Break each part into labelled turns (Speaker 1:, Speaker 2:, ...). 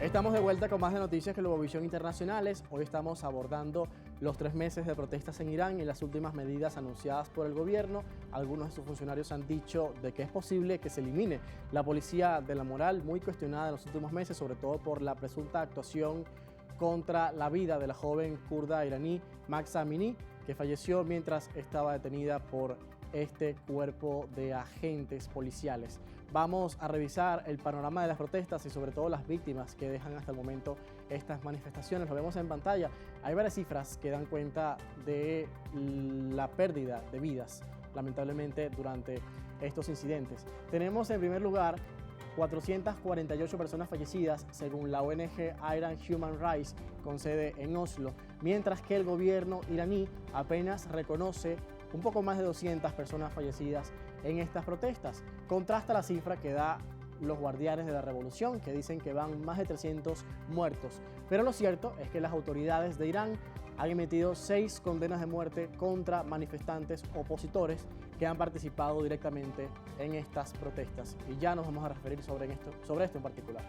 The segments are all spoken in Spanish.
Speaker 1: Estamos de vuelta con más de Noticias Globovisión Internacionales. Hoy estamos abordando los 3 meses de protestas en Irán y las últimas medidas anunciadas por el gobierno. Algunos de sus funcionarios han dicho de que es posible que se elimine la policía de la moral, muy cuestionada en los últimos meses, sobre todo por la presunta actuación contra la vida de la joven kurda iraní Mahsa Amini, que falleció mientras estaba detenida por este cuerpo de agentes policiales. Vamos a revisar el panorama de las protestas y sobre todo las víctimas que dejan hasta el momento estas manifestaciones. Lo vemos en pantalla. Hay varias cifras que dan cuenta de la pérdida de vidas, lamentablemente, durante estos incidentes. Tenemos en primer lugar 448 personas fallecidas, según la ONG Iran Human Rights, con sede en Oslo, mientras que el gobierno iraní apenas reconoce un poco más de 200 personas fallecidas en estas protestas. Contrasta la cifra que da los guardianes de la revolución, que dicen que van más de 300 muertos. Pero lo cierto es que las autoridades de Irán han emitido 6 condenas de muerte contra manifestantes opositores que han participado directamente en estas protestas. Y ya nos vamos a referir sobre esto en particular.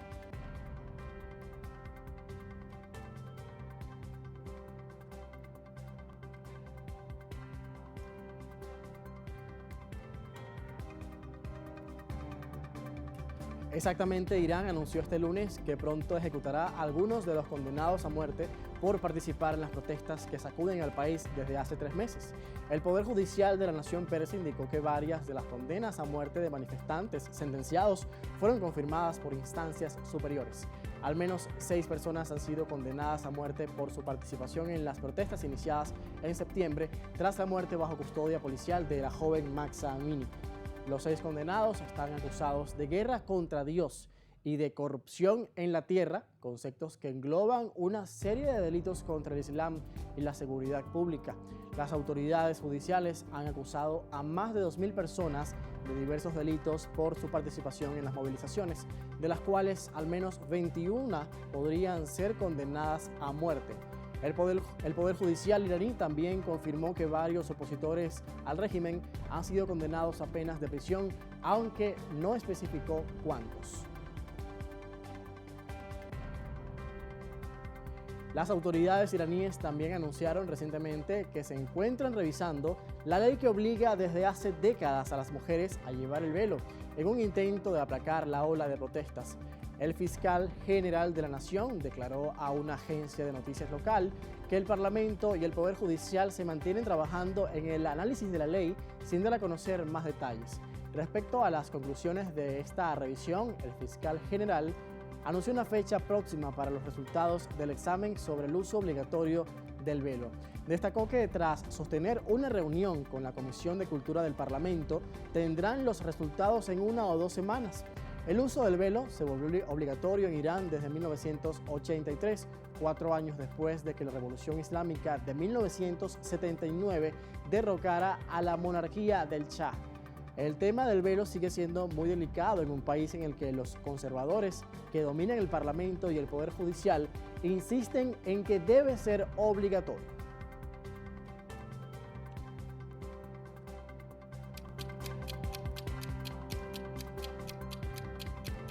Speaker 1: Exactamente, Irán anunció este lunes que pronto ejecutará a algunos de los condenados a muerte por participar en las protestas que sacuden al país desde hace 3 meses. El Poder Judicial de la Nación Persa indicó que varias de las condenas a muerte de manifestantes sentenciados fueron confirmadas por instancias superiores. Al menos 6 personas han sido condenadas a muerte por su participación en las protestas iniciadas en septiembre tras la muerte bajo custodia policial de la joven Mahsa Amini. Los 6 condenados están acusados de guerra contra Dios y de corrupción en la tierra, conceptos que engloban una serie de delitos contra el Islam y la seguridad pública. Las autoridades judiciales han acusado a más de 2.000 personas de diversos delitos por su participación en las movilizaciones, de las cuales al menos 21 podrían ser condenadas a muerte. El Poder Judicial iraní también confirmó que varios opositores al régimen han sido condenados a penas de prisión, aunque no especificó cuántos. Las autoridades iraníes también anunciaron recientemente que se encuentran revisando la ley que obliga desde hace décadas a las mujeres a llevar el velo, en un intento de aplacar la ola de protestas. El fiscal general de la Nación declaró a una agencia de noticias local que el Parlamento y el Poder Judicial se mantienen trabajando en el análisis de la ley sin dar a conocer más detalles. Respecto a las conclusiones de esta revisión, el fiscal general anunció una fecha próxima para los resultados del examen sobre el uso obligatorio del velo. Destacó que tras sostener una reunión con la Comisión de Cultura del Parlamento, tendrán los resultados en 1 o 2 semanas. El uso del velo se volvió obligatorio en Irán desde 1983, 4 años después de que la Revolución Islámica de 1979 derrocara a la monarquía del Shah. El tema del velo sigue siendo muy delicado en un país en el que los conservadores, que dominan el Parlamento y el Poder Judicial, insisten en que debe ser obligatorio.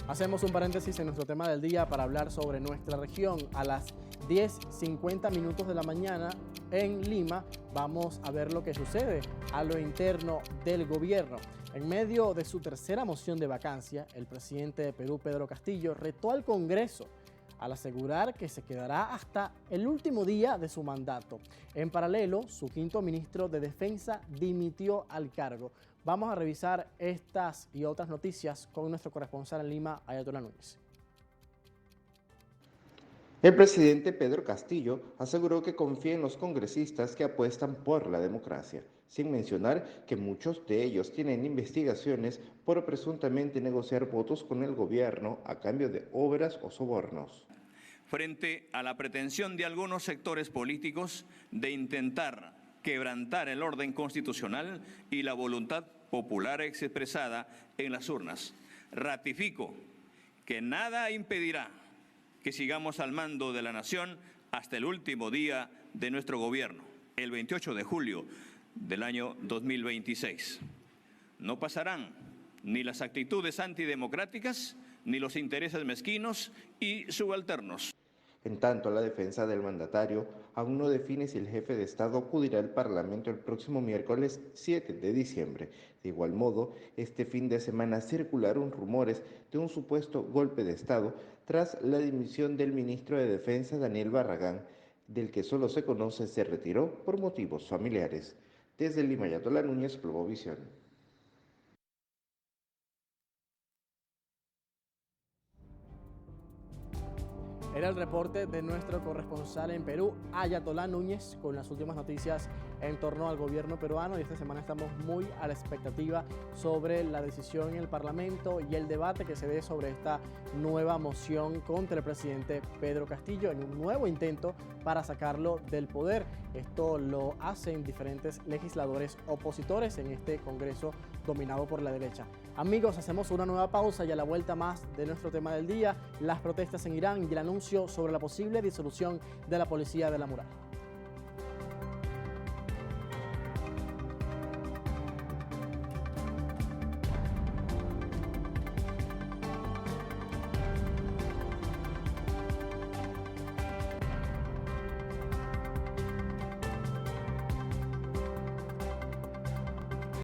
Speaker 1: Hacemos un paréntesis en nuestro tema del día para hablar sobre nuestra región. A las 10:50 minutos de la mañana en Lima vamos a ver lo que sucede a lo interno del gobierno. En medio de su tercera moción de vacancia, el presidente de Perú, Pedro Castillo, retó al Congreso al asegurar que se quedará hasta el último día de su mandato. En paralelo, su quinto ministro de Defensa dimitió al cargo. Vamos a revisar estas y otras noticias con nuestro corresponsal en Lima, Ayatollah Núñez.
Speaker 2: El presidente Pedro Castillo aseguró que confía en los congresistas que apuestan por la democracia, sin mencionar que muchos de ellos tienen investigaciones por presuntamente negociar votos con el gobierno a cambio de obras o sobornos.
Speaker 3: Frente a la pretensión de algunos sectores políticos de intentar quebrantar el orden constitucional y la voluntad popular expresada en las urnas, ratifico que nada impedirá que sigamos al mando de la nación hasta el último día de nuestro gobierno, el 28 de julio del año 2026. No pasarán ni las actitudes antidemocráticas ni los intereses mezquinos y subalternos.
Speaker 2: En tanto, la defensa del mandatario aún no define si el jefe de Estado acudirá al Parlamento el próximo miércoles 7 de diciembre. De igual modo, este fin de semana circularon rumores de un supuesto golpe de Estado tras la dimisión del ministro de Defensa Daniel Barragán, del que solo se conoce se retiró por motivos familiares. Desde Lima, Yatola Núñez, Globovisión.
Speaker 1: Era el reporte de nuestro corresponsal en Perú, Ayatolá Núñez, con las últimas noticias en torno al gobierno peruano, y esta semana estamos muy a la expectativa sobre la decisión en el Parlamento y el debate que se dé sobre esta nueva moción contra el presidente Pedro Castillo en un nuevo intento para sacarlo del poder. Esto lo hacen diferentes legisladores opositores en este Congreso dominado por la derecha. Amigos, hacemos una nueva pausa y a la vuelta más de nuestro tema del día, las protestas en Irán y el anuncio sobre la posible disolución de la Policía de la Moral.